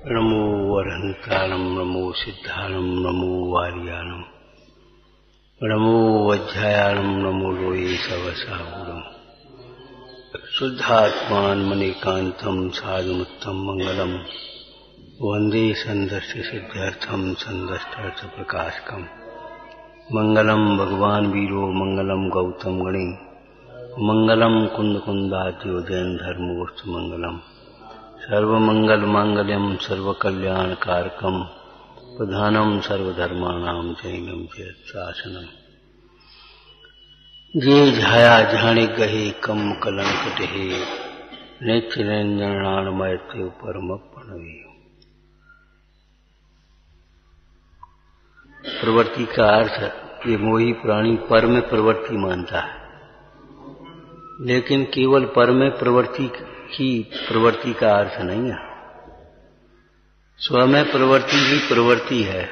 नमो वरहंतारं नमो सिद्धारं नमो वार्याणं नमो वज्रायाणं नमो लोये सवसाहुरम् शुद्धात्मान मणिकांतं साधुमुत्तम मंगलम वंदे संदस्य सिद्ध्यर्थम संदष्टार्थ प्रकाशकम मंगलम भगवान वीरो मंगलम गौतम गणे मंगलम कुंद कुंदाद्यो जैन धर्मोस्तु मंगलम सर्वमंगल मांगल्यम सर्वकल्याणकारकम प्रधानम सर्वधर्माणां जैनम जयशासनम जे झाया झाणे गहे कम कलंक टहे नेत्र निरंजन मैत्रेय परम प्रणवे। प्रवृत्ति का अर्थ ये मोही प्राणी पर में प्रवृत्ति मानता है, लेकिन केवल पर में प्रवृत्ति ही प्रवृत्ति का अर्थ नहीं है। स्व में प्रवृत्ति ही प्रवृत्ति है।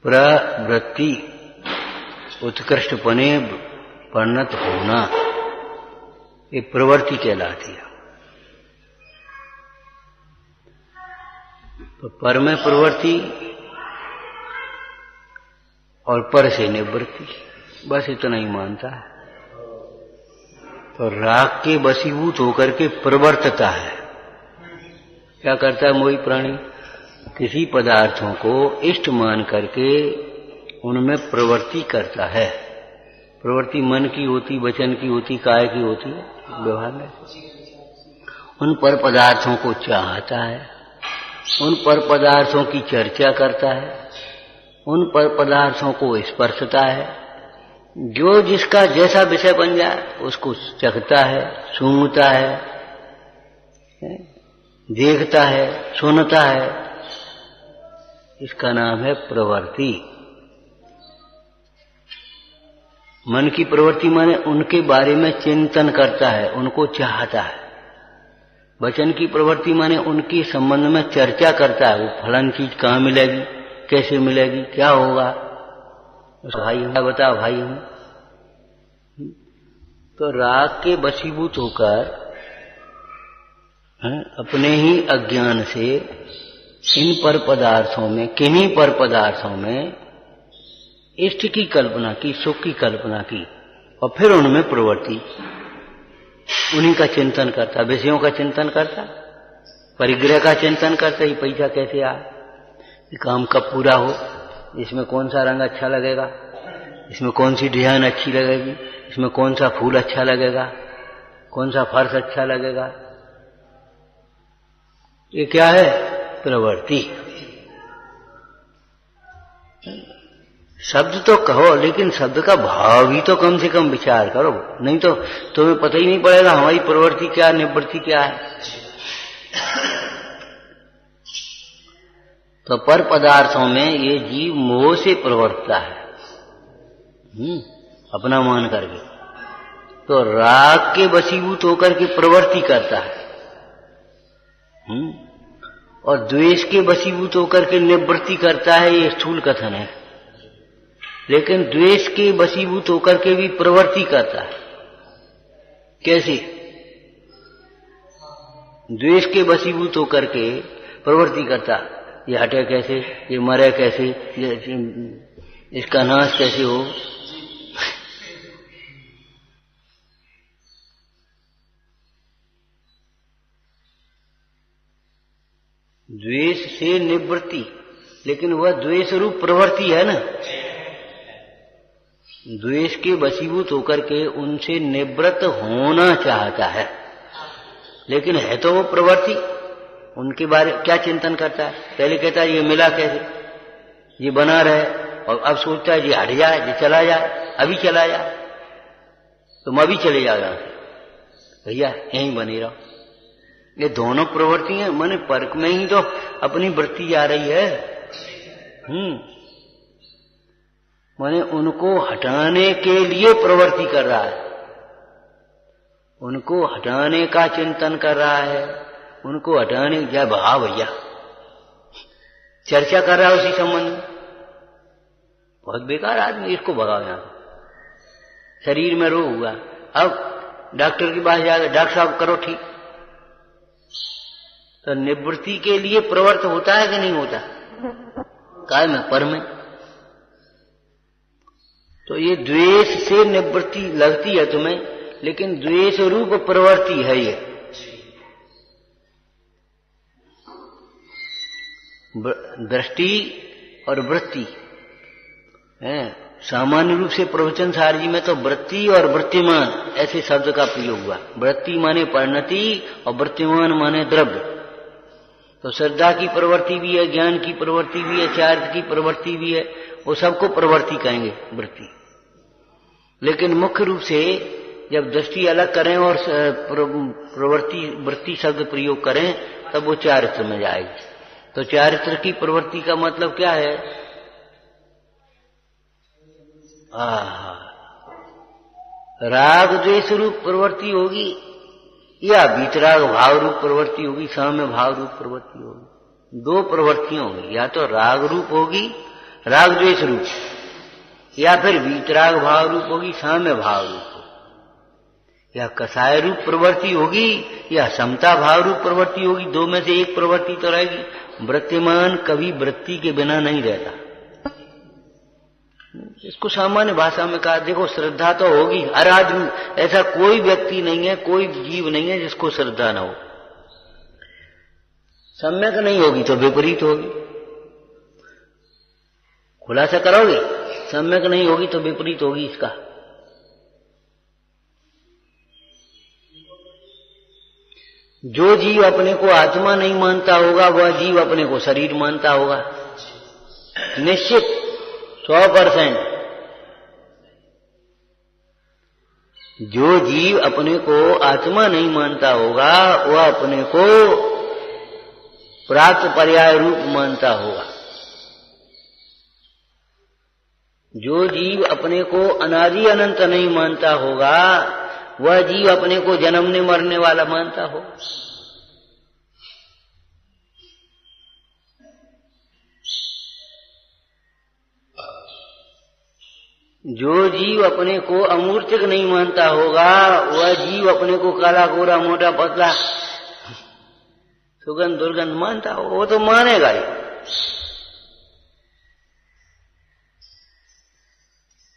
प्रवृत्ति उत्कृष्टपने परिणत होना, ये प्रवृत्ति कहलाती है। तो पर में प्रवृत्ति और पर से निवृत्ति, बस इतना ही मानता है। तो राग के वशीभूत होकर के प्रवर्तता है। क्या करता है मोही प्राणी? किसी पदार्थों को इष्ट मान करके उनमें प्रवृत्ति करता है। प्रवृत्ति मन की होती, वचन की होती, काय की होती है, व्यवहार में उन पर पदार्थों को चाहता है, उन पर पदार्थों की चर्चा करता है, उन पर पदार्थों को स्पर्शता है। जो जिसका जैसा विषय बन जाए उसको चखता है, सूंघता है, देखता है, सुनता है। इसका नाम है प्रवृत्ति। मन की प्रवृत्ति माने उनके बारे में चिंतन करता है, उनको चाहता है। वचन की प्रवृत्ति माने उनके संबंध में चर्चा करता है। वो फलान चीज कहाँ मिलेगी, कैसे मिलेगी, क्या होगा, भाई हूं, बताओ भाई हूं। तो राग के वशीभूत होकर अपने ही अज्ञान से इन पर पदार्थों में, किन्हीं पर पदार्थों में इष्ट की कल्पना की, सुख की कल्पना की, और फिर उनमें प्रवृत्ति, उन्हीं का चिंतन करता, विषयों का चिंतन करता, परिग्रह का चिंतन करता। ये पैसा कैसे आए, ये काम कब पूरा हो, इसमें कौन सा रंग अच्छा लगेगा, इसमें कौन सी डिजाइन अच्छी लगेगी, इसमें कौन सा फूल अच्छा लगेगा, कौन सा फर्श अच्छा लगेगा। ये क्या है? प्रवृत्ति। शब्द तो कहो, लेकिन शब्द का भाव भी तो कम से कम विचार करो, नहीं तो तुम्हें पता ही नहीं पड़ेगा हमारी प्रवृत्ति क्या, निवृत्ति क्या है। तो पर पदार्थों में ये जीव मोह से प्रवर्तता है, अपना मान करके। तो राग के वशीभूत होकर के प्रवृत्ति करता है, और द्वेष के वशीभूत होकर के निवृत्ति करता है। ये स्थूल कथन है। लेकिन द्वेष के वशीभूत होकर के भी प्रवृत्ति करता है। कैसे? द्वेष के वशीभूत होकर के प्रवृत्ति करता, ये हटे कैसे, ये मरे कैसे, इसका नाश कैसे हो। द्वेष से निवृत्ति, लेकिन वह द्वेष रूप प्रवृत्ति है ना। द्वेष के वशीभूत होकर के उनसे निवृत्त होना चाहता है, लेकिन है तो वो प्रवृत्ति। उनके बारे क्या चिंतन करता है? पहले कहता है ये मिला कैसे, ये बना रहे, और अब सोचता है ये हट जाए, ये चला जाए, अभी चला जाए, तुम अभी चले जाओ यहां से, भैया यहीं बने रहो। ये दोनों प्रवृत्तियां माने पर्क में ही तो अपनी वृत्ति जा रही है। माने उनको हटाने के लिए प्रवृत्ति कर रहा है, उनको हटाने का चिंतन कर रहा है, उनको हटाने जा भगा भैया, चर्चा कर रहा है उसी संबंध में। बहुत बेकार आदमी, इसको भगाओ यहां। शरीर में रोग हुआ, अब डॉक्टर के पास जाकर डॉक्टर साहब करो ठीक, तो निवृत्ति के लिए प्रवृत्त होता है कि नहीं होता? काय में? पर में। तो ये द्वेष से निवृत्ति लगती है तुम्हें, लेकिन द्वेष रूप प्रवृत्ति है ये। दृष्टि और वृत्ति है। सामान्य रूप से प्रवचन सार जी में तो वृत्ति और वृत्तिमान ऐसे शब्द का प्रयोग हुआ। वृत्ति माने परिणति और वृत्तिमान माने द्रव्य। तो श्रद्धा की प्रवृत्ति भी है, ज्ञान की प्रवृत्ति भी है, चारित्र की प्रवृत्ति भी है, वो सबको प्रवृत्ति कहेंगे, वृत्ति। लेकिन मुख्य रूप से जब दृष्टि अलग करें और प्रवृत्ति वृत्ति शब्द प्रयोग करें तब वो चारित्र में जाएगी। तो चारित्र की प्रवृत्ति का मतलब क्या है? राग द्वेष रूप प्रवृत्ति होगी या वीतराग भाव रूप प्रवृत्ति होगी, साम्य भाव रूप प्रवृत्ति होगी। दो प्रवृत्तियां होंगी, या तो राग रूप होगी, राग द्वेष रूप, या फिर वीतराग भाव रूप होगी, साम्य भाव रूप होगी, या कसाय रूप प्रवृत्ति होगी या समता भाव रूप प्रवृत्ति होगी। दो में से एक प्रवृत्ति तो रहेगी। वृत्तिमान कभी वृत्ति के बिना नहीं रहता। इसको सामान्य भाषा में कहा, देखो श्रद्धा तो होगी हर आदमी, ऐसा कोई व्यक्ति नहीं है, कोई जीव नहीं है जिसको श्रद्धा न हो। सम्यक नहीं होगी तो विपरीत होगी। खुलासा करोगे? सम्यक नहीं होगी तो विपरीत होगी इसका। जो जीव अपने को आत्मा नहीं मानता होगा वह जीव अपने को शरीर मानता होगा, निश्चित 100%। जो जीव अपने को आत्मा नहीं मानता होगा वह अपने को प्राप्त पर्याय रूप मानता होगा। जो जीव अपने को अनादि अनंत नहीं मानता होगा वह जीव अपने को जन्मने मरने वाला मानता हो। जो जीव अपने को अमूर्तिक नहीं मानता होगा वह जीव अपने को काला गोरा मोटा पतला सुगंध दुर्गंध मानता हो, वो तो मानेगा ही।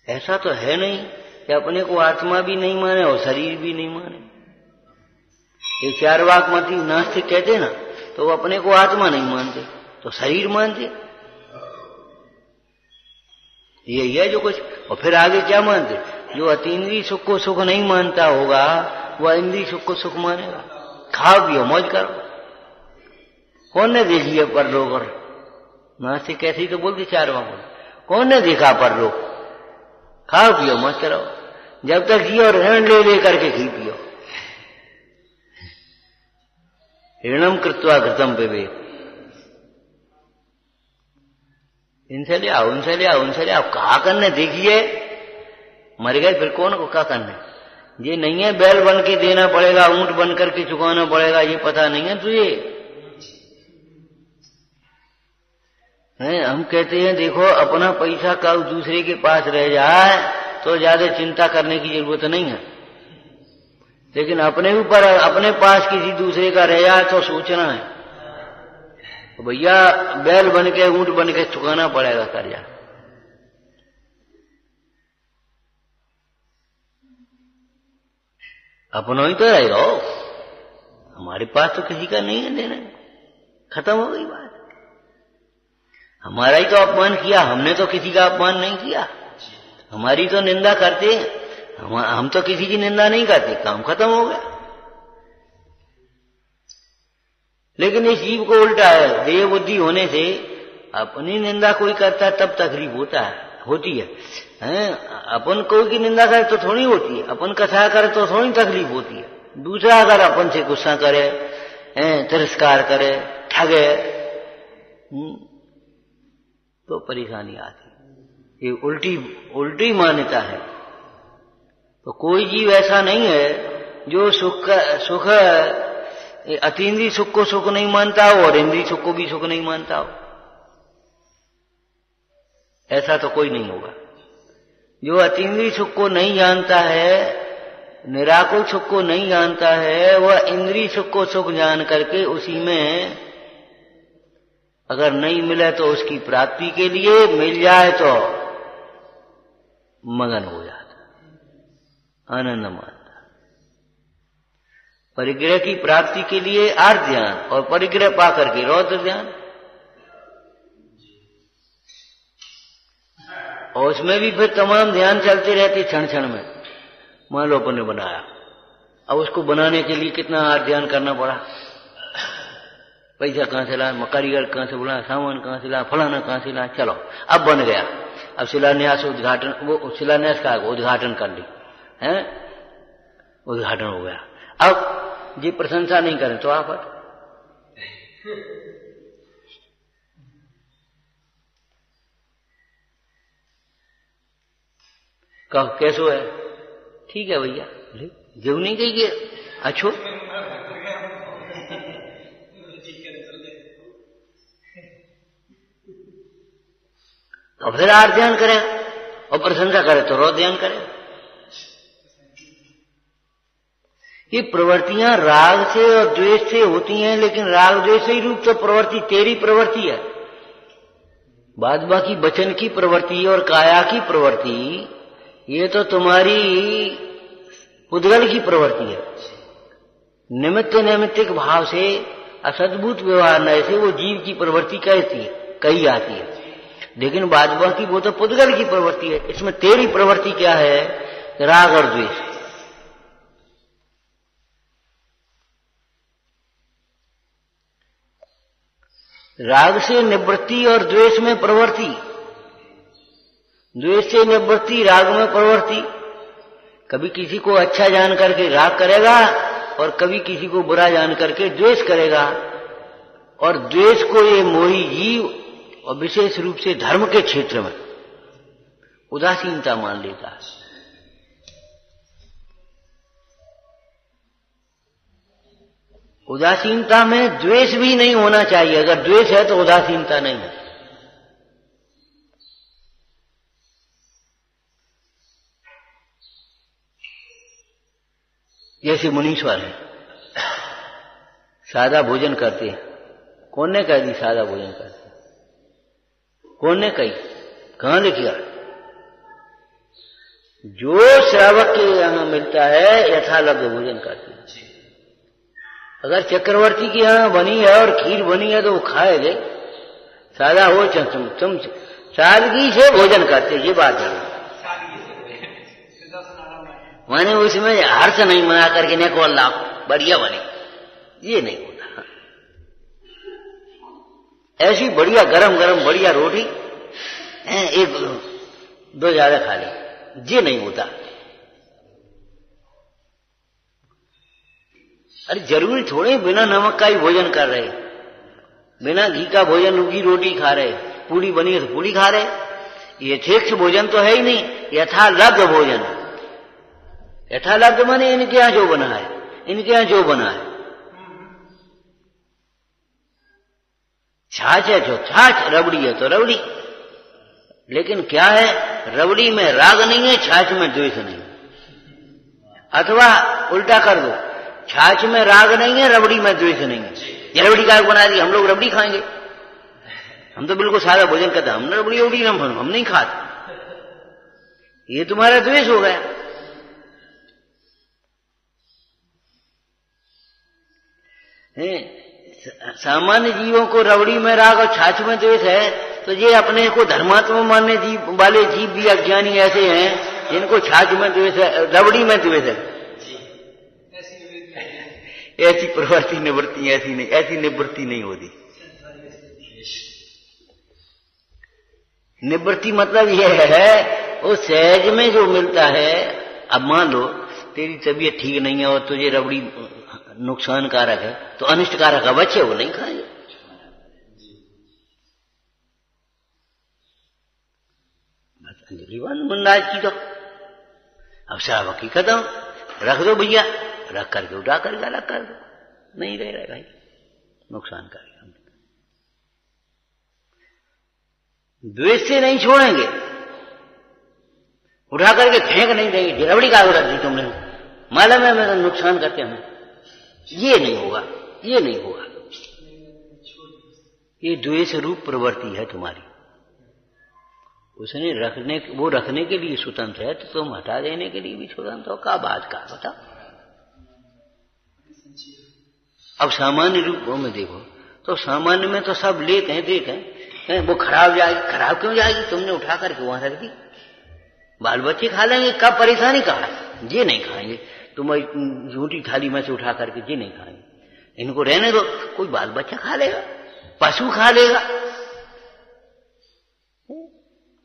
ऐसा तो है नहीं कि अपने को आत्मा भी नहीं माने और शरीर भी नहीं माने। ये चार्वाकमती नास्तिक कहते ना, तो वो अपने को आत्मा नहीं मानते तो शरीर मानते, यही है जो कुछ। और फिर आगे क्या मानते? जो अतीन्द्रिय सुख को सुख नहीं मानता होगा वह इंद्रिय सुख को सुख मानेगा। खाओ पियो मौज करो, कौन ने देख लिया परलोक? और नास्तिक कैसे ही तो बोलते चार्वाक, कौन ने देखा परलोक? खाओ पियो मत करो, जब तक जियो ऋण ले ले करके घी पियो। ऋणम कृत्वा घृतम पिबेत। इनसे ले आओ, उनसे ले आओ, उनसे ले आओ, कहा करने? देखिए मर गए फिर कौन को क्या करने? ये नहीं है बैल बन के देना पड़ेगा, ऊंट बन करके चुकाना पड़ेगा, ये पता नहीं है तुझे? हम कहते हैं देखो अपना पैसा कब दूसरे के पास रह जाए तो ज्यादा चिंता करने की जरूरत नहीं है, लेकिन अपने ऊपर अपने पास किसी दूसरे का रह जाए तो सोचना है तो भैया बैल बन के ऊंट बन के चुकाना पड़ेगा कर्जा। अपनों ही तो रहेगा, हमारे पास तो किसी का नहीं है देना, खत्म हो गई बात। हमारा ही तो अपमान किया, हमने तो किसी का अपमान नहीं किया। हमारी तो निंदा करते हैं, हम तो किसी की निंदा नहीं करते, काम खत्म हो गया। लेकिन इस जीव को उल्टा है, देह बुद्धि होने से अपनी निंदा कोई करता है तब तकलीफ होती है। अपन कोई की निंदा करे तो थोड़ी होती है, अपन कथा करे तो थोड़ी तकलीफ होती है। दूसरा अगर अपन से गुस्सा करे, तिरस्कार करे, ठगे, तो परेशानी आती। ये उल्टी मान्यता है। तो कोई जीव ऐसा नहीं है जो सुख अतीन्द्रिय सुख को सुख नहीं मानता हो और इंद्रिय सुख को भी सुख नहीं मानता हो, ऐसा तो कोई नहीं होगा। जो अतीन्द्रिय सुख को नहीं जानता है निराकुल सुख को नहीं जानता है, वह इंद्रिय सुख को सुख जान करके उसी में अगर नहीं मिले तो उसकी प्राप्ति के लिए, मिल जाए तो मगन हो जाता, आनंद मानता। परिग्रह की प्राप्ति के लिए आर्त ध्यान और परिग्रह पाकर के रौद्र ध्यान, और उसमें भी फिर तमाम ध्यान चलते रहते क्षण क्षण में। मान लो अपन ने बनाया, अब उसको बनाने के लिए कितना आर्त ध्यान करना पड़ा, पैसा कहां से ला, कारीगर कहां से बुला, सामान कहां से ला, फलाना कहां से ला, चलो अब बन गया। अब शिलान्यास उद्घाटन, वो शिलान्यास का उद्घाटन कर ली है, उद्घाटन हो गया। अब जी प्रशंसा नहीं करें तो आप कहो कैसो है, ठीक है भैया, जो नहीं कही अच्छो, तो फिर आर्त ध्यान करें, और प्रशंसा करे तो रौद्र ध्यान करें। ये प्रवृत्तियां राग से और द्वेष से होती हैं, लेकिन राग द्वेष ही रूप तो प्रवृत्ति तेरी प्रवृत्ति है। बाद बाकी वचन की प्रवृत्ति और काया की प्रवृत्ति, ये तो तुम्हारी उद्गल की प्रवृत्ति है। निमित्त नैमित्तिक भाव से असद्भुत व्यवहार से वो जीव की प्रवृत्ति कही आती है, लेकिन बाद बाकी वो तो पुद्गल की प्रवृत्ति है। इसमें तेरी प्रवृत्ति क्या है, राग और द्वेष। राग से निवृत्ति और द्वेष में प्रवृत्ति, द्वेष से निवृत्ति, राग में प्रवृत्ति। कभी किसी को अच्छा जान करके राग करेगा और कभी किसी को बुरा जान करके द्वेष करेगा, और द्वेष को ये मोही जीव और विशेष रूप से धर्म के क्षेत्र में उदासीनता मान लेता है। उदासीनता में द्वेष भी नहीं होना चाहिए, अगर द्वेष है तो उदासीनता नहीं है। जैसे मुनीश्वर है, सादा भोजन करते हैं। कौन ने कह दी सादा भोजन करते हैं? कौन ने कही, कहां लिखा? जो श्रावक के यहां मिलता है यथालब्ध भोजन करते हैं। अगर चक्रवर्ती के यहां बनी है और खीर बनी है तो वो खाएंगे, सादा हो तुम सादगी से भोजन करते, ये बात है। माने उसमें हर्ष नहीं मना करके ने को अल्लाह बढ़िया बने, ये नहीं होता। ऐसी बढ़िया गरम गरम बढ़िया रोटी एक दो ज्यादा खा ले, ये नहीं होता। अरे जरूरी थोड़े बिना नमक का ही भोजन कर रहे, बिना घी का भोजन उगी रोटी खा रहे, पूड़ी बनी है तो पूड़ी खा रहे। ये यथेक्ष भोजन तो है ही नहीं, यथालब्ध भोजन। यथालब्ध माने इनके यहां जो बना है, इनके यहां जो बना है। छाछ है जो छाछ, रबड़ी है तो रबड़ी, लेकिन क्या है, रबड़ी में राग नहीं है, छाछ में द्वेष नहीं है। अथवा उल्टा कर दो, छाछ में राग नहीं है, रबड़ी में द्वेष नहीं है। ये रबड़ी का बना दी, हम लोग रबड़ी खाएंगे, हम तो बिल्कुल सादा भोजन करते हैं, हमने रबड़ी उबड़ी हम नहीं खाते, ये तुम्हारा द्वेष हो गया। सामान्य जीवों को रबड़ी में राग और छाछ में द्वेष है, तो ये अपने को धर्मात्मा मानने जीव वाले जीव भी अज्ञानी ऐसे हैं जिनको छाछ में द्वेष है, रबड़ी में द्वेष है। ऐसी प्रवृत्ति निवृत्ति ऐसी नहीं, ऐसी निवृत्ति नहीं होती। निवृत्ति मतलब यह है वो सहज में जो मिलता है। अब मान लो तेरी तबीयत ठीक नहीं है और तुझे रबड़ी नुकसानकारक है, तो अनिष्टकारक है, बच्चे वो नहीं खाएंगे। मुन्नाज की तो अब श्रावक की खत्म, रख दो भैया, रख करके उठा करके अलग कर दो, नहीं रह भाई, नुकसान करेगा। द्वेष से नहीं छोड़ेंगे, उठा करके फेंक नहीं देंगे। रबड़ी का रख दी तुमने, मालूम है मेरा नुकसान करते हमें, ये नहीं होगा, ये नहीं होगा। ये द्वेष रूप प्रवृत्ति है तुम्हारी। उसने वो रखने के लिए स्वतंत्र है, तो तुम हटा देने के लिए भी स्वतंत्र हो। क्या बात का बताओ। अब सामान्य रूप में देखो तो सामान्य में तो सब लेते हैं, देते हैं, वो खराब जाएगी। खराब क्यों जाएगी? तुमने उठा करके वहां रख दी। बाल बच्चे खा लेंगे, कब परेशानी कहा? ये नहीं खाएंगे। तुम झूठी थाली में से उठा करके ये नहीं खाएंगे, इनको रहने दो। कोई बाल बच्चा खा लेगा, पशु खा लेगा।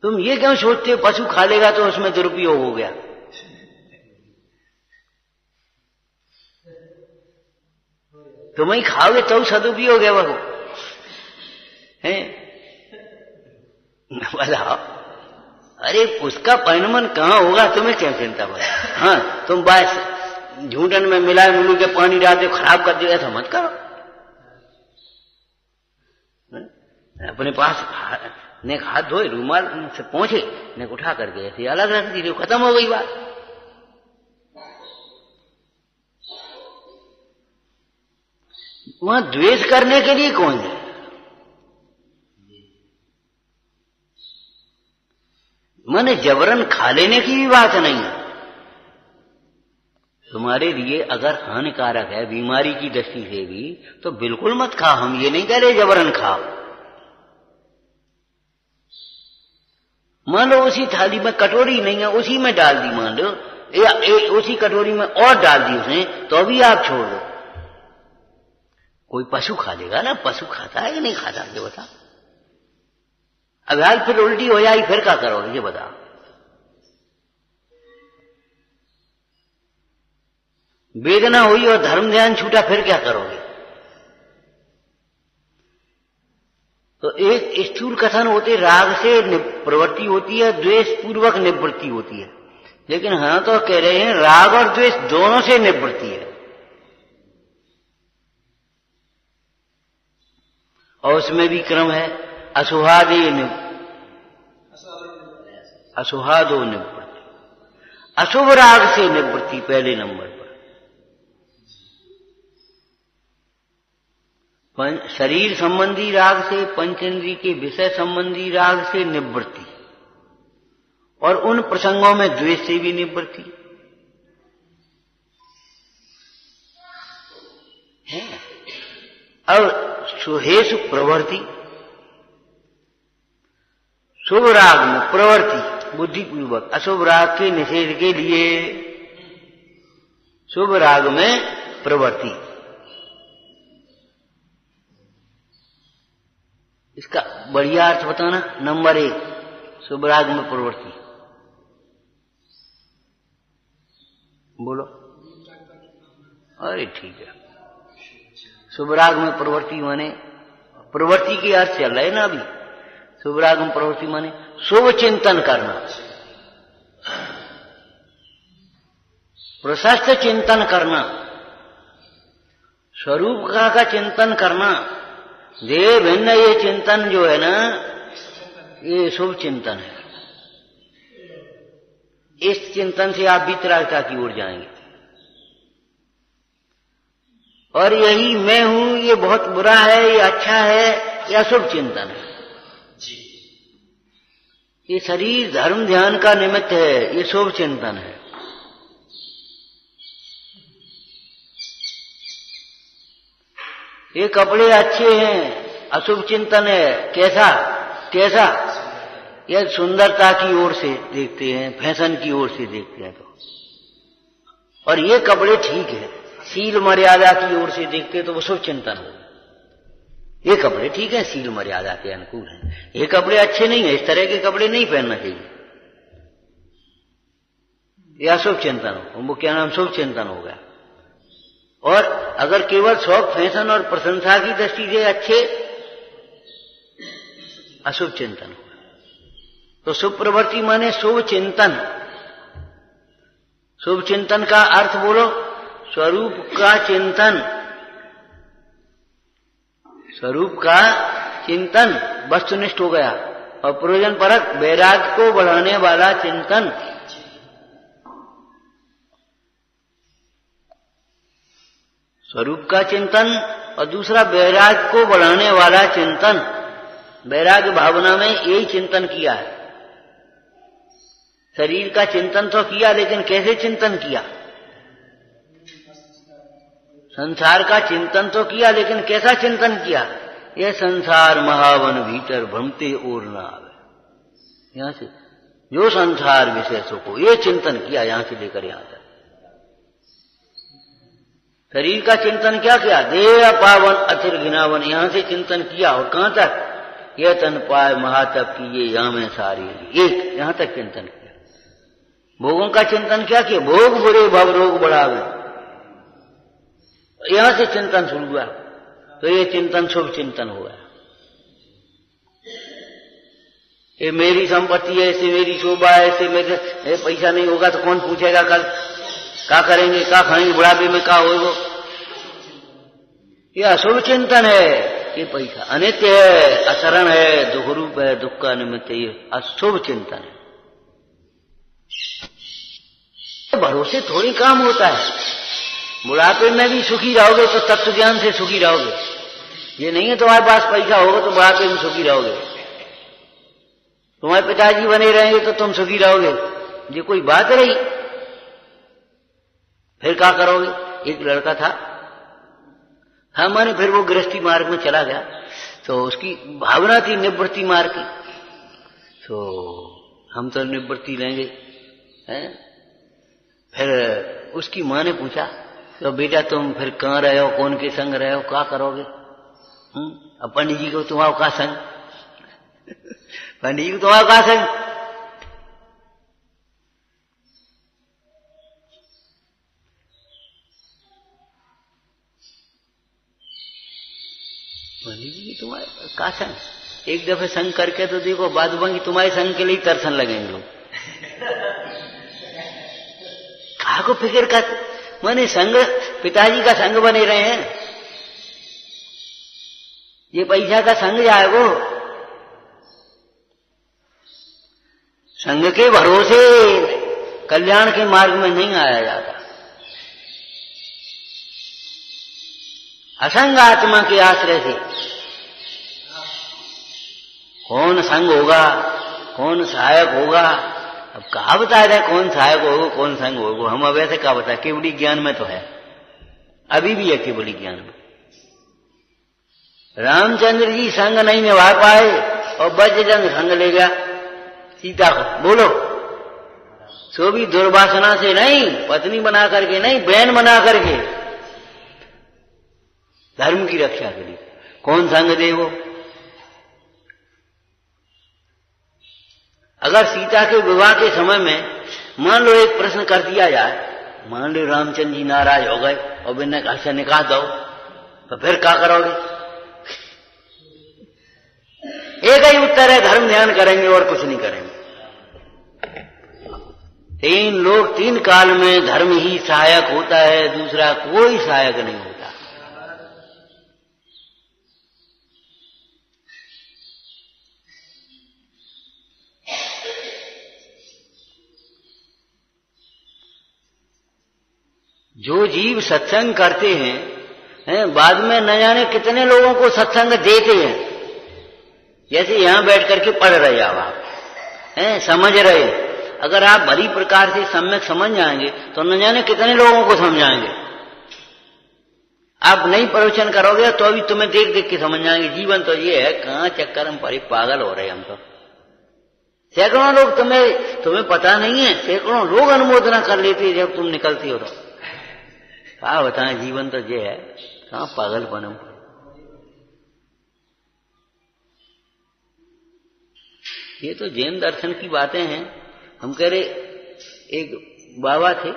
तुम ये क्यों सोचते हो पशु खा लेगा तो उसमें दुरुपयोग हो गया? तुम ही खाओगे तो सदुपयोग है वो है। बताओ, अरे उसका परिणमन कहां होगा? तुम्हें क्या चिंता भाई? हाँ, तुम बस झूठन में मिलू के पानी डाल दो, खराब कर दो, ऐसा मत करो। अपने पास ने हाथ धोए, रूमाल से पहुंचे, ने उठा करके ऐसे अलग रख दी, खत्म हो गई बात। वहां द्वेष करने के लिए कौन है? माने जबरन खा लेने की भी बात नहीं है। तुम्हारे लिए अगर हानिकारक है बीमारी की दृष्टि से भी, तो बिल्कुल मत खाओ। हम ये नहीं कह रहे जबरन खाओ। मान लो उसी थाली में कटोरी नहीं है, उसी में डाल दी, मान लो उसी कटोरी में और डाल दी उसने, तो भी आप छोड़ दो। कोई पशु खा लेगा ना? पशु खाता है कि नहीं खाता? ये बता। अब यार फिर उल्टी हो जाएगी, फिर क्या करोगे? ये बताओ। वेदना हुई और धर्म ध्यान छूटा, फिर क्या करोगे? तो एक स्थूल कथन होते, राग से प्रवृत्ति होती है, द्वेष पूर्वक निवृत्ति होती है। लेकिन हाँ तो कह रहे हैं राग और द्वेष दोनों से निवृत्ति है। और उसमें भी क्रम है, असुहादो निवृत्ति, अशुभ राग से निवृत्ति पहले नंबर पर। शरीर संबंधी राग से, पंचेंद्रिय के विषय संबंधी राग से निवृत्ति, और उन प्रसंगों में द्वेष से भी निवृत्ति है। अब सुहेसु प्रवृत्ति, शुभ राग में प्रवृत्ति बुद्धिपूर्वक, अशुभ राग के निषेध के लिए शुभ राग में प्रवृत्ति। इसका बढ़िया अर्थ बताना। नंबर 1, शुभ राग में प्रवृत्ति। बोलो। अरे ठीक है, शुभ राग में प्रवृत्ति माने प्रवृत्ति के अर्थ चल रहे ना अभी। शुभ राग में प्रवृत्ति माने शुभ चिंतन करना, प्रशस्त चिंतन करना, स्वरूप का चिंतन करना। देह भिन्न ये चिंतन जो है ना, ये शुभ चिंतन है। इस चिंतन से आप वितरागता की ओर जाएंगे। और यही मैं हूं, ये बहुत बुरा है, ये अच्छा है, ये अशुभ चिंतन है। ये शरीर धर्म ध्यान का निमित्त है, ये शुभ चिंतन है। ये कपड़े अच्छे हैं, अशुभ चिंतन है। कैसा कैसा? ये सुंदरता की ओर से देखते हैं, फैशन की ओर से देखते हैं तो। और ये कपड़े ठीक है, शील मर्यादा की ओर से देखते तो वो शुभ चिंतन हो। ये कपड़े ठीक है, शील मर्यादा के अनुकूल हैं। ये कपड़े अच्छे नहीं है, इस तरह के कपड़े नहीं पहनना चाहिए, यह अशुभ चिंतन हो। वो क्या नाम? शुभ चिंतन हो गया। और अगर केवल शौक, फैशन और प्रशंसा की दृष्टि से अच्छे, अशुभ चिंतन हो। तो शुभ प्रवृत्ति माने शुभ चिंतन। शुभ चिंतन का अर्थ बोलो, स्वरूप का चिंतन। स्वरूप का चिंतन वस्तुनिष्ठ हो गया। और प्रयोजन परक वैराग्य को बढ़ाने वाला चिंतन। स्वरूप का चिंतन और दूसरा वैराग को बढ़ाने वाला चिंतन। वैराग्य भावना में यही चिंतन किया है। शरीर का चिंतन तो किया, लेकिन कैसे चिंतन किया? संसार का चिंतन तो किया, लेकिन कैसा चिंतन किया? यह संसार महावन भीतर भ्रमते और न आवे। यहां से जो संसार विशेषों को ये चिंतन किया, यहां से लेकर यहां तक। शरीर का चिंतन क्या किया? देह पावन अतिर घिनावन, यहां से चिंतन किया। और कहां तक? यह तन पाए महातप की ये यहां में सारी एक, यहां तक चिंतन किया। भोगों का चिंतन क्या किया? भोग बुरे भव रोग बढ़ावे, यहां से चिंतन शुरू हुआ। तो ये चिंतन शुभ चिंतन हुआ। ये मेरी संपत्ति है, ऐसे मेरी शोभा है, ऐसे मेरे पैसा नहीं होगा तो कौन पूछेगा कल क्या करेंगे, क्या खाएंगे, बुढ़ापे में क्या होगा। ये अशुभ चिंतन है। ये पैसा अनित्य है, अशरण है, दुख रूप है, दुख का निमित्त, ये अशुभ चिंतन है। भरोसे थोड़ी काम होता है। बुढ़ापे में भी सुखी रहोगे तो तत्व ज्ञान से सुखी रहोगे। ये नहीं है तुम्हारे पास पैसा होगा तो बुढ़ापे में सुखी रहोगे। तुम्हारे पिताजी बने रहेंगे तो तुम सुखी रहोगे, ये कोई बात रही? फिर क्या करोगे? एक लड़का था, माने फिर वो गृहस्थी मार्ग में चला गया, तो उसकी भावना थी निवृत्ति मार्ग की। तो हम तो निवृत्ति लेंगे हैं? फिर उसकी माँ ने पूछा, तो बेटा तुम फिर कहाँ रहे हो, कौन के संग रहे हो, क्या करोगे? अब पंडित जी को तुम्हारा का संग, पंडित जी को तुम्हारा का संग? पंडित जी तुम्हारे का संग? एक दफे संग करके तो देखो, बाद में तुम्हारे संग के लिए तरसन लगेंगे लोग। कहा को फिक्र कर, माने संग पिताजी का संग बने रहे हैं, ये पैसा का संग जाएगो। संग के भरोसे कल्याण के मार्ग में नहीं आया जाता। असंग आत्मा के आश्रय से कौन संग होगा, कौन सहायक होगा, अब कहा बता रहे कौन सहायक होगा, कौन संग होगा? हम अब ऐसे कहा बताए? केवली ज्ञान में तो है, अभी भी है केवली ज्ञान में। रामचंद्र जी संग नहीं निभा पाए और बज्रजंग संग ले गया सीता को। बोलो, सो भी दुर्वासना से नहीं, पत्नी बना करके नहीं, बहन बना करके, धर्म की रक्षा के लिए। कौन संग दे वो? अगर सीता के विवाह के समय में मान लो एक प्रश्न कर दिया जाए, मान लो रामचंद्र जी नाराज हो गए और बिना कहा से निकाह दो, तो फिर क्या करोगे? एक ही उत्तर है, धर्म ध्यान करेंगे और कुछ नहीं करेंगे। तीन लोग तीन काल में धर्म ही सहायक होता है, दूसरा कोई सहायक नहीं होता। जो जीव सत्संग करते हैं, बाद में न जाने कितने लोगों को सत्संग देते हैं। जैसे यहां बैठ करके पढ़ रहे आप, समझ रहे, अगर आप भली प्रकार से सम्यक समझ जाएंगे तो न जाने कितने लोगों को समझाएंगे। आप नहीं प्रवचन करोगे तो अभी तुम्हें देख देख के समझ जाएंगे। जीवन तो ये है, कहां चक्कर हम पड़े, पागल हो रहे हम तो। सैकड़ों लोग, तुम्हें पता नहीं है, सैकड़ों लोग अनुमोदना कर लेते जब तुम निकलती हो तो। क्या बताएं, जीवन तो ये है, कहां पागलपन हम। ये तो जैन दर्शन की बातें हैं। हम कह रहे, एक बाबा थे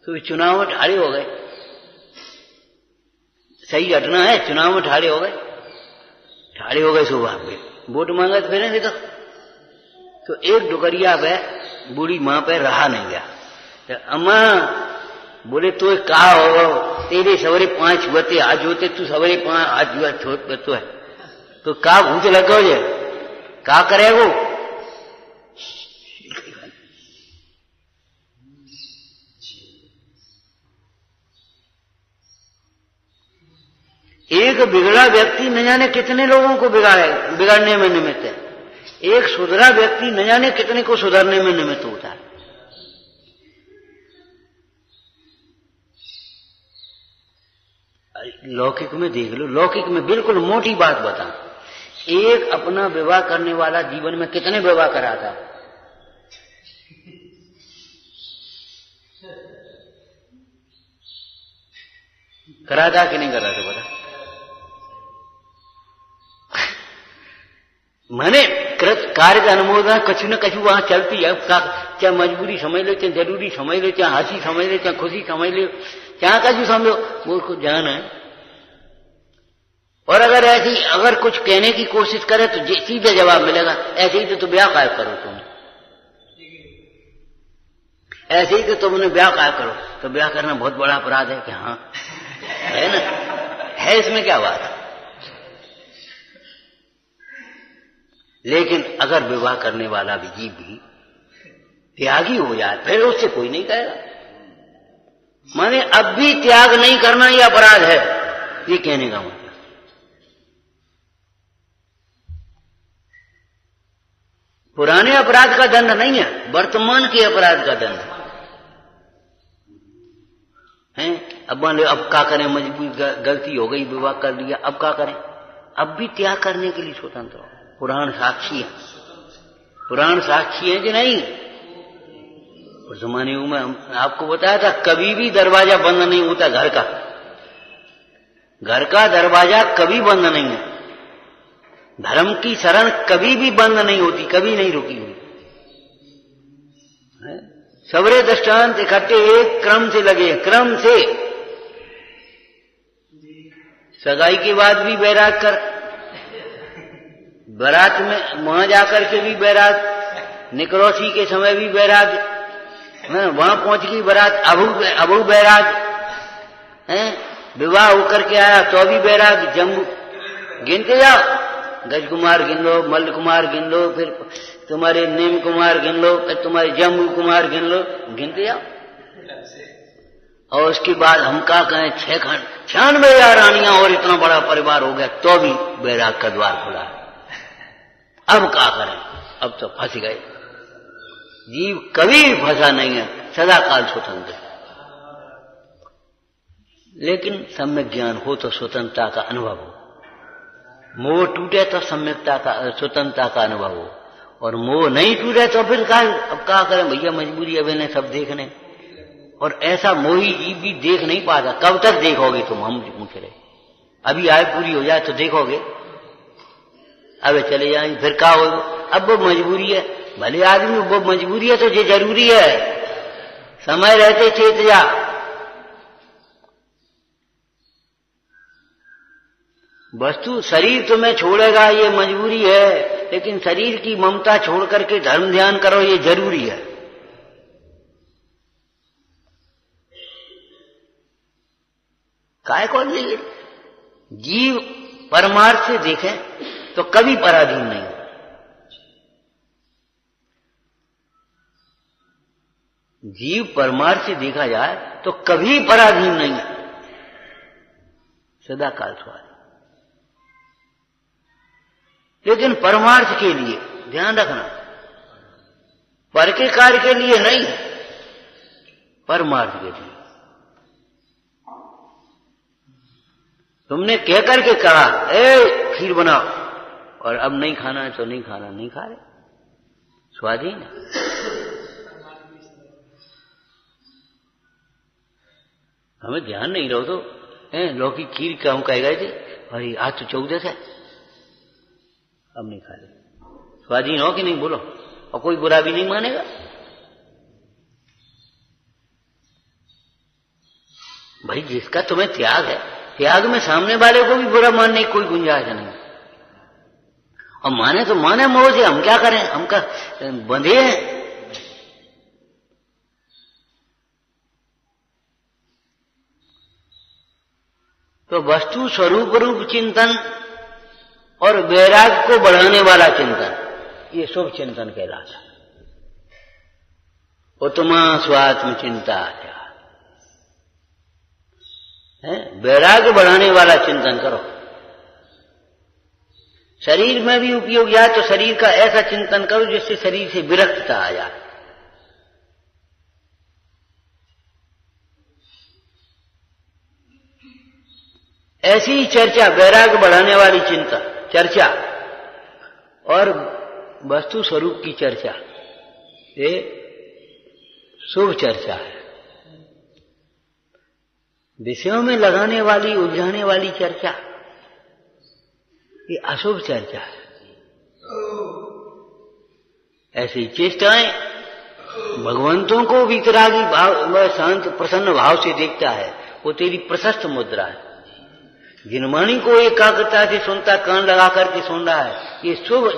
तो चुनाव में ठाड़े हो गए, सही घटना है, चुनाव में ठाड़े हो गए सुबह पे वोट मांगा फिर तो एक डुकरिया पे बूढ़ी मां पे रहा नहीं गया। तो अम्मा बोले, तो कहा हो, तेरे सवेरे 5 हुए आज होते, तू सवेरे 5 आज हुआ तो है, तो का भूत लगो जे, का करे वो? एक बिगड़ा व्यक्ति न जाने कितने लोगों को बिगाड़ने में निमित्त है। एक सुधरा व्यक्ति न जाने कितने को सुधरने में निमित्त होता है। लौकिक में देख लो, लौकिक में बिल्कुल मोटी बात बता, एक अपना विवाह करने वाला जीवन में कितने विवाह कराता? कराता कि नहीं कराता बता? मैंने कृत कार्य का अनुमोदन कछु न कछु वहां चलती है। चाहे मजबूरी समझ लो, चाहे जरूरी समझ लो, चाहे हंसी समझ लो, चाहे खुशी समझ लो, चाहे कछु समझो, वो उसको जान है। और अगर कुछ कहने की कोशिश करे तो सीधे जवाब मिलेगा, ऐसे ही तो ब्याह काय करो तुम, ऐसे ही तो तुमने ब्याह काय करो। तो ब्याह करना बहुत बड़ा अपराध है कि हाँ है ना, है इसमें क्या बात है। लेकिन अगर विवाह करने वाला भी जीव भी त्यागी हो जाए फिर उससे कोई नहीं कहेगा। माने अब भी त्याग नहीं करना ये अपराध है, ये कहने का मतलब। पुराने अपराध का दंड नहीं है, वर्तमान के अपराध का दंड है। अब मान लो, अब क्या करें, मजबूरी गलती हो गई, विवाह कर लिया, अब क्या करें? अब भी त्याग करने के लिए स्वतंत्र हो। पुराण साक्षी है, पुराण साक्षी है कि नहीं। उस जमाने में आपको बताया था, कभी भी दरवाजा बंद नहीं होता घर का। घर का दरवाजा कभी बंद नहीं है। धर्म की शरण कभी भी बंद नहीं होती, कभी नहीं रुकी हुई। सबरे दृष्टांत इकट्ठे एक क्रम से लगे, क्रम से। सगाई के बाद भी बैराग कर, बारात में वहां जाकर के भी बैराग, निकरोसी के समय भी बैराग, वहां पहुंच गई बारात, अबू बैराग, विवाह होकर के आया तो भी बैराग। जम्बू गिनते जाओ, गज कुमार गिन लो, मल्ल कुमार गिन लो, फिर तुम्हारे नेम कुमार गिन लो, फिर तुम्हारे जम्बू कुमार गिन लो, गिनते जाओ। और उसके बाद हम क्या कहें, 96 रानियां और इतना बड़ा परिवार हो गया तो भी बैराग का द्वार खुला। अब क्या करें, अब तो फंस गए। जीव कभी फंसा नहीं है, सदा काल स्वतंत्र। लेकिन सम्यक ज्ञान हो तो स्वतंत्रता का अनुभव हो, मोह टूटे तो सम्यकता का, स्वतंत्रता का अनुभव हो। और मोह नहीं टूटे तो फिर अब क्या करें भैया, मजबूरी अब इन्हें सब देखने। और ऐसा मोही जीव भी देख नहीं पाता। कब तक देखोगे तुम, हम पूछ रहे। अभी आय पूरी हो जाए तो देखोगे, अब चले जाएंगे फिर क्या हो। अब वो मजबूरी है, भले आदमी वो मजबूरी है तो ये जरूरी है, समय रहते चेत जा। वस्तु शरीर तुम्हें छोड़ेगा, ये मजबूरी है, लेकिन शरीर की ममता छोड़ करके धर्म ध्यान करो, ये जरूरी है। काय को जीव परमार्थ से देखें तो कभी पराधीन नहीं। जीव परमार्थ से देखा जाए तो कभी पराधीन नहीं है, सदा काल स्वाधीन। लेकिन परमार्थ के लिए ध्यान रखना, पर के कार्य के लिए नहीं, परमार्थ के लिए। तुमने कह करके कहा ए खीर बनाओ, और अब नहीं खाना है तो नहीं खाना, नहीं खा रहे, स्वाधीन है। हमें ध्यान नहीं रहो तो लौकी खीर का हम कह गए थे, अरे आज तो 14 है, अब नहीं खा रहे। स्वाधीन हो कि नहीं बोलो, और कोई बुरा भी नहीं मानेगा। भाई जिसका तुम्हें त्याग है, त्याग में सामने वाले को भी बुरा मानने की कोई गुंजाइश नहीं। और माने तो माने मोह से, हम क्या करें, हम क्या बंधे हैं। तो वस्तु स्वरूप रूप चिंतन और वैराग को बढ़ाने वाला चिंतन, ये शुभ चिंतन कहलाता। उत्तमा स्वात्म चिंता, है? वैराग्य बढ़ाने वाला चिंतन करो। शरीर में भी उपयोग आए तो शरीर का ऐसा चिंतन करो जिससे शरीर से विरक्तता आ जाए। ऐसी ही चर्चा, वैराग्य बढ़ाने वाली चिंता चर्चा और वस्तु स्वरूप की चर्चा, ये शुभ चर्चा है। विषयों में लगाने वाली, उलझाने वाली चर्चा, ये अशुभ चर्चा है। ऐसी चेष्टाएं भगवंतों को वितरागी भाव, शांत प्रसन्न भाव से देखता है, वो तेरी प्रशस्त मुद्रा है। जिनवाणी को एकाग्रता से सुनता, कान लगा करके सुन रहा है, ये शुभ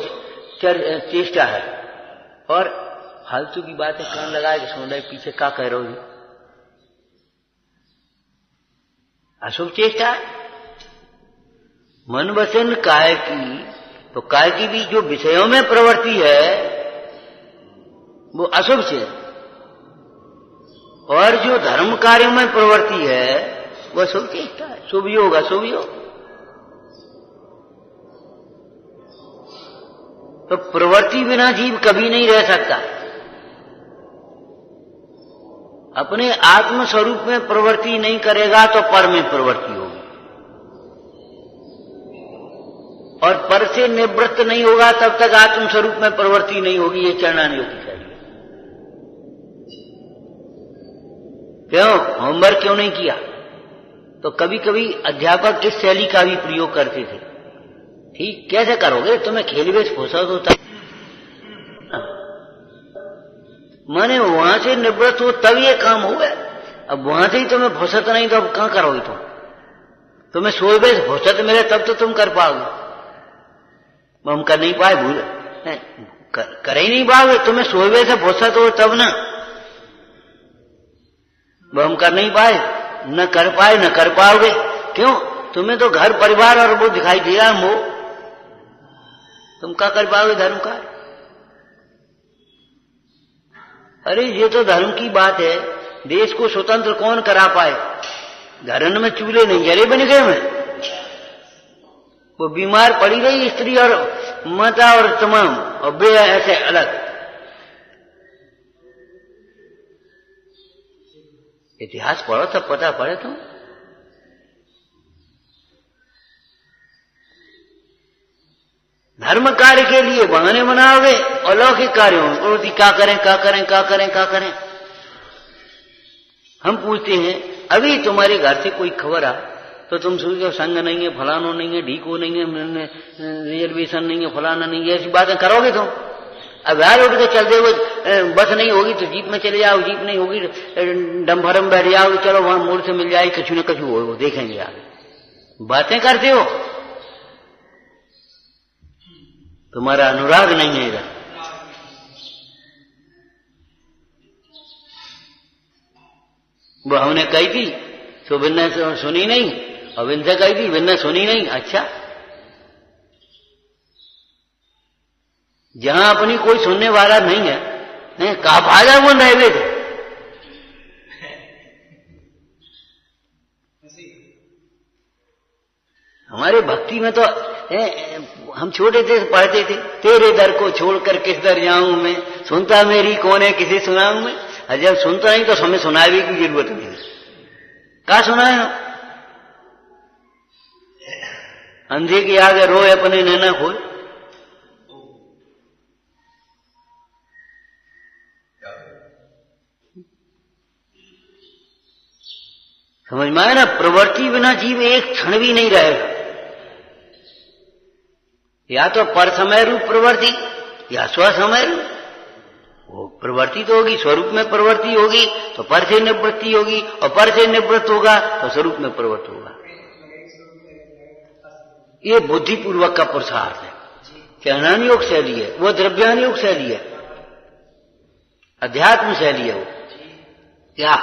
चेष्टा है। और फालतू की बातें कान लगा के सुन रहे, पीछे क्या कह रहे हो, अशुभ चेष्टा है। मन वचन काय की, तो काय की भी जो विषयों में प्रवृत्ति है वो अशुभ से, और जो धर्म कार्यों में प्रवृत्ति है वह शुभ चेष्टा है। शुभ योग, अशुभ योग। तो प्रवृत्ति बिना जीव कभी नहीं रह सकता। अपने आत्म स्वरूप में प्रवृत्ति नहीं करेगा तो पर में प्रवृत्ति होगी, और पर से निवृत्त नहीं होगा तब तक आत्म स्वरूप में प्रवृत्ति नहीं होगी। ये चरणान योग की शैली। क्यों होमवर्क क्यों नहीं किया? तो कभी कभी अध्यापक इस शैली का भी प्रयोग करते थे। ठीक कैसे करोगे, तुम्हें खेल वेश फुर्सत होता, माने वहां से निवृत्त हो तब ये काम होगा। अब वहां से ही तुम्हें फुर्सत नहीं तो अब कहां करोगे तुम? तुम्हें सोए वेश फुर्सत मिले तब तो तुम कर पाओगे। हम कर नहीं पाए, भूल कर ही नहीं पाओगे। तुम्हें सोए वेश से फुर्सत हो तब ना, वो हम कर नहीं पाए, न कर पाए, न कर पाओगे। क्यों? तुम्हें तो घर परिवार और वो दिखाई दे रहा है, वो तुम क्या कर पाओगे धर्म का? अरे ये तो धर्म की बात है। देश को स्वतंत्र कौन करा पाए? घरन में चूल्हे नहीं जले बन गए में, वो बीमार पड़ी रही स्त्री और माता और तमाम, और वे ऐसे अलग। इतिहास पढ़ो तब पता पड़े तुम। धर्म कार्य के लिए बहाने बनाओगे, अलौकिक कार्यों में क्या करें क्या करें क्या करें क्या करें। हम पूछते हैं, अभी तुम्हारे घर से कोई खबर आ तो तुम सोचो संग नहीं है, फलानो नहीं है, ढीको नहीं है, रिजर्वेशन नहीं है, फलाना नहीं है, ऐसी बातें करोगे तुम। अब यार उठ के चल दे, बस नहीं होगी तो जीप में चले जाओ, जीप नहीं होगी डम्फरम बैठ जाओ, चलो वहां मोड़ से मिल जाए, कछु न कछु हो, देखेंगे यार। बातें करते हो, तुम्हारा अनुराग नहीं है इधर। वो हमने कही थी तो विन्ना सुनी नहीं, और विन्ना कही थी विन्ना सुनी नहीं। अच्छा, जहां अपनी कोई सुनने वाला नहीं है, कहा फायदा वो नैवेद्य। हमारे भक्ति में तो हम छोटे थे पढ़ते थे, तेरे दर को छोड़कर किस दर जाऊं मैं, सुनता मेरी कौन है किसे सुनाऊं मैं। और जब सुनता नहीं तो हमें सुनाने की जरूरत नहीं। क्या सुनाए हम? अंधे के आगे रोए अपने नैना खोल। समझ में आया ना? प्रवृत्ति बिना जीव एक क्षण भी नहीं रहेगा। या तो पर समय रूप प्रवृत्ति या स्व समय रूप। वो प्रवृत्ति तो होगी, स्वरूप में प्रवृत्ति होगी तो पर से निवृत्ति होगी, और पर से निवृत्त होगा तो स्वरूप में प्रवृत्त होगा। ये बुद्धिपूर्वक का पुरुषार्थ है। ज्ञानान योग शैली है, वो द्रव्यान योग शैली है, अध्यात्म शैली है। वो क्या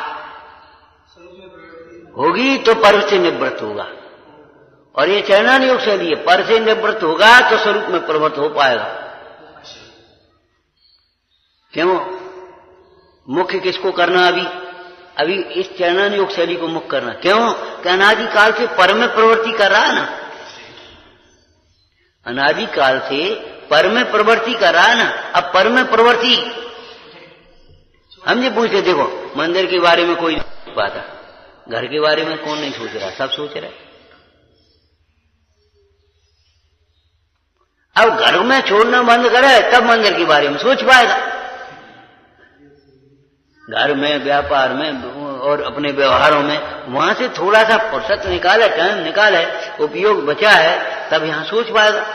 होगी तो पर से निवृत्त होगा, और ये चरणान योग शैली है, पर से निवृत्त होगा तो स्वरूप में प्रवृत्त हो पाएगा। क्यों? मुख्य किसको करना? अभी इस चरणन योग शैली को मुक्त करना। क्यों? कि अनादि काल से पर में प्रवृत्ति कर रहा है ना, अनादि काल से पर में प्रवृत्ति कर रहा है ना। अब पर में प्रवृत्ति हम ये पूछते, देखो मंदिर के बारे में कोई नहीं सोच पाता, घर के बारे में कौन नहीं सोच रहा, सब सोच रहे। अब घर में छोड़ना बंद करे तब मंदिर के बारे में सोच पाएगा। घर में, व्यापार में और अपने व्यवहारों में वहां से थोड़ा सा फुर्सत निकाले, टाइम निकाले, उपयोग बचा है, तब यहां सोच पाएगा।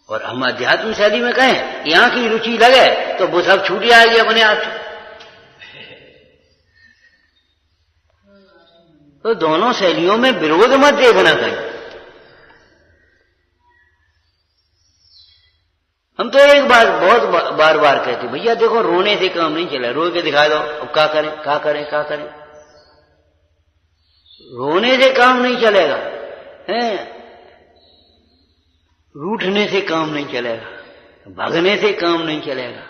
और हम अध्यात्म शैली में कहें यहां की रुचि लगे तो वो सब छूट जाएगी अपने आप से। तो दोनों शैलियों में विरोध मत देखना कहीं। हम तो एक बात बहुत बार बार कहते, भैया देखो रोने से काम नहीं चला, रो के दिखा दो। अब क्या करें, क्या करें, क्या करें? रोने से काम नहीं चलेगा, हैं? रूठने से काम नहीं चलेगा, भागने से काम नहीं चलेगा,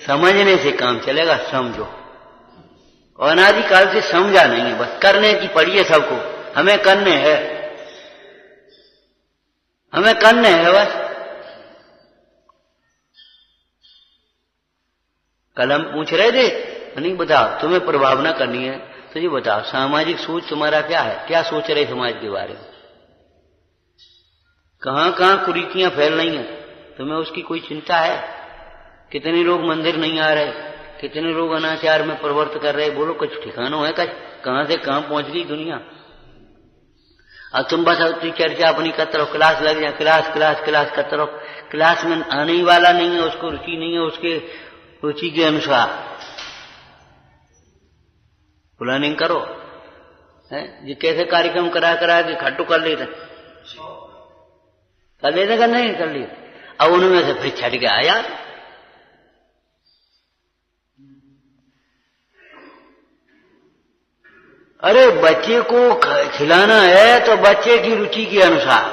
समझने से काम चलेगा। समझो, और अनादि काल से समझा नहीं है, बस करने की पड़ी है सबको। हमें करने हैं, हमें करने हैं बस। कल हम पूछ रहे थे, नहीं बताओ तुम्हें प्रभावना करनी है तो ये बताओ सामाजिक सोच तुम्हारा क्या है, क्या सोच रहे समाज के बारे में? कहां कहां कुरीतियां फैल रही हैं, तुम्हें उसकी कोई चिंता है? कितने लोग मंदिर नहीं आ रहे, कितने लोग अनाचार में प्रवृत्त कर रहे, बोलो कुछ ठिकाना है? कहां से कहां पहुंच गई दुनिया। अब तुम बस अपनी चर्चा अपनी करते रहो, क्लास लग जाए, क्लास क्लास क्लास करते रहो। क्लास में आने ही वाला नहीं है, उसको रुचि नहीं है, उसके रुचि के अनुसार प्लानिंग करो। ये कैसे कार्यक्रम करा के खट्टू कर लेते, कर लेते कर नहीं कर लिए। अब उनमें से फिर छट के आया। अरे बच्चे को खिलाना है तो बच्चे की रुचि के अनुसार,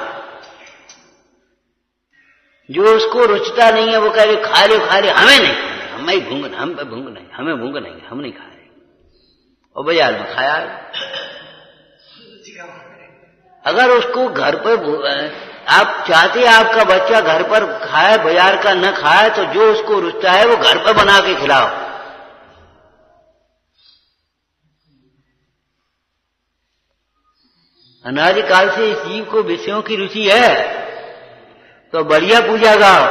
जो उसको रुचता नहीं है वो कह रहे खा ले, हमें नहीं, हमें भूंग नहीं, हम भूंग नहीं, हमें भूंग नहीं, हम नहीं खा रहे। और बाजार में खाया। अगर उसको घर पर आप चाहते आपका बच्चा घर पर खाए, बाजार का न खाए, तो जो उसको रुचता है वो घर पर बना के खिलाओ। अनादि काल से इस जीव को विषयों की रुचि है तो बढ़िया पूजा गाओ।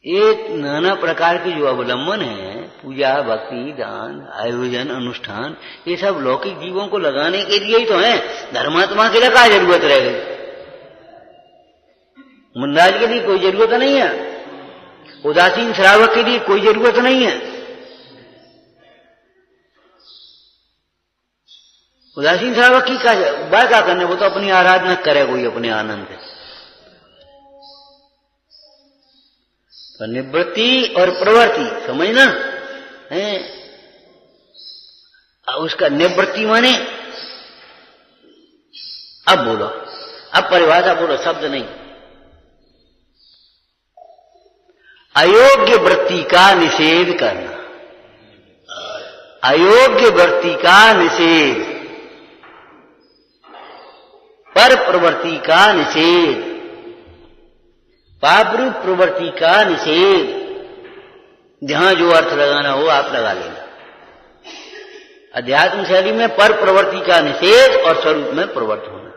एक नाना प्रकार के जो अवलंबन है, पूजा, भक्ति, दान, आयोजन, अनुष्ठान, ये सब लौकिक जीवों को लगाने के लिए ही तो है। धर्मात्मा के लिए क्या जरूरत रह गई? मुंडाज के लिए कोई जरूरत नहीं है, उदासीन श्रावक के लिए कोई जरूरत नहीं है। उदासीन श्रावक की बात क्या करने, वो तो अपनी आराधना करे कोई अपने आनंद से। तो निवृत्ति और प्रवृत्ति समझना है। उसका निवृत्ति माने, अब बोलो, अब परिभाषा बोलो, शब्द नहीं। अयोग्य वृत्ति का निषेध करना, अयोग्य वृत्ति का निषेध, पर प्रवृत्ति का निषेध, पाप रूप प्रवृत्ति का निषेध। जहां जो अर्थ लगाना हो आप लगा लेना। अध्यात्म शैली में पर प्रवृत्ति का निषेध और स्वरूप में प्रवृत्त होना।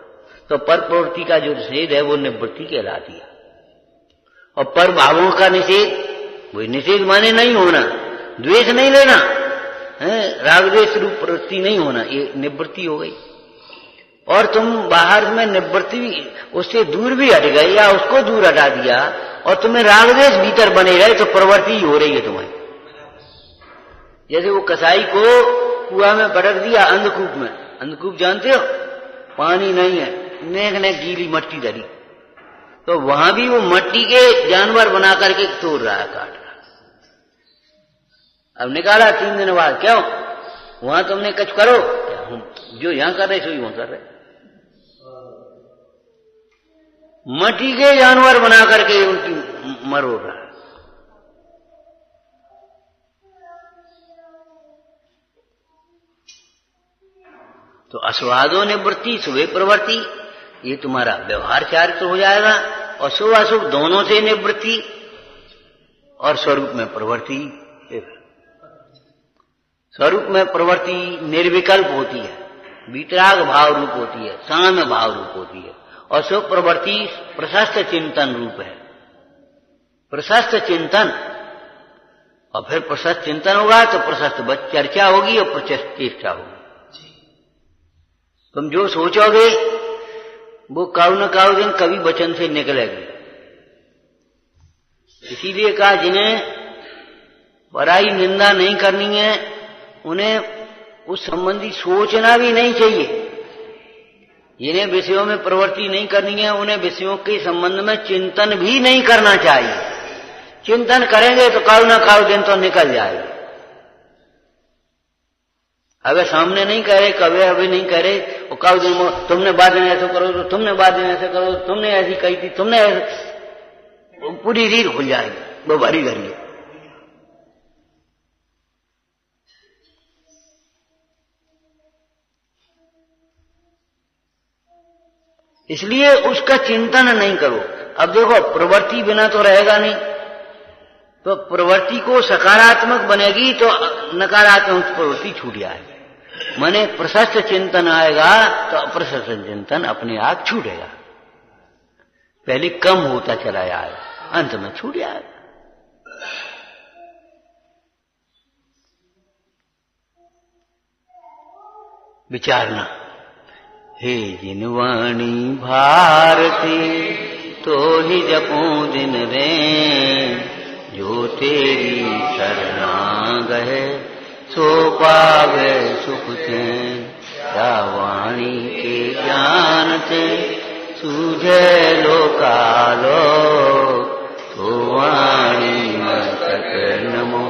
तो पर प्रवृत्ति का जो निषेध है वो निवृत्ति कहलाती है, और पर भावों का निषेध, वही निषेध माने नहीं होना, द्वेष नहीं लेना, राग द्वेष रूप प्रवृत्ति नहीं होना, ये निवृत्ति हो गई। और तुम बाहर में निवृत्ति उससे दूर भी हट गए या उसको दूर हटा दिया और तुम्हें रागद्वेष भीतर बने रहे तो प्रवृत्ति हो रही है तुम्हें। जैसे वो कसाई को कुआं में पटक दिया अंधकूप में, अंधकूप जानते हो, पानी नहीं है, नेक ने गीली मट्टी धरी, तो वहां भी वो मट्टी के जानवर बना करके तोड़ रहा है, काट रहा। अब निकाला 3 दिन बाद, क्यों वहां तुमने कुछ करो, जो यहां कर रहे सो वहां कर रहे। मटी के जानवर बना करके उनकी मरोड़ रहा है। तो अस्वादो निवृत्ति शुभे प्रवृत्ति, ये तुम्हारा व्यवहार चारित्र हो जाएगा। और शुभ अशुभ दोनों से निवृत्ति और स्वरूप में प्रवृत्ति। स्वरूप में प्रवृत्ति निर्विकल्प होती है, वितराग भाव रूप होती है, साम्य भाव रूप होती है। और शुभ प्रवृत्ति प्रशस्त चिंतन रूप है, प्रशस्त चिंतन। और फिर प्रशस्त चिंतन होगा तो प्रशस्त चर्चा होगी और प्रशस्त चेष्टा होगी। तुम जो सोचोगे वो काउ न काउ दिन कभी वचन से निकलेगी। इसीलिए कहा जिन्हें पराई निंदा नहीं करनी है उन्हें उस संबंधी सोचना भी नहीं चाहिए। जिन्हें विषयों में प्रवृत्ति नहीं करनी है उन्हें विषयों के संबंध में चिंतन भी नहीं करना चाहिए। चिंतन करेंगे तो काउ न काउ दिन तो निकल जाएगी। अबे सामने नहीं करे, कभी अभी नहीं करे, वो काउ दिन तुमने बाद में ऐसा करो, तो तुमने बाद में ऐसा करो, तुमने ऐसी कही थी, तुमने ऐसा, पूरी रीढ़ खुल जाएगी, वो भरी भरी है। इसलिए उसका चिंतन नहीं करो। अब देखो प्रवृत्ति बिना तो रहेगा नहीं, तो प्रवृत्ति को सकारात्मक बनेगी तो नकारात्मक प्रवृत्ति छूट जाएगी। माने प्रशस्त चिंतन आएगा तो अप्रशस्त चिंतन अपने आप छूटेगा। पहले कम होता चला जाएगा, अंत में छूट जाएगा। विचारना, हे जिनवाणी भारती तो ही जपो दिन रे, जो तेरी शरणा गए सो पावे सुख चैन। क्या वाणी के ज्ञान से सूझे लोकालो, तो वाणी मस्तक नमो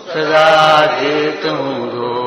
सदा देत हूँ।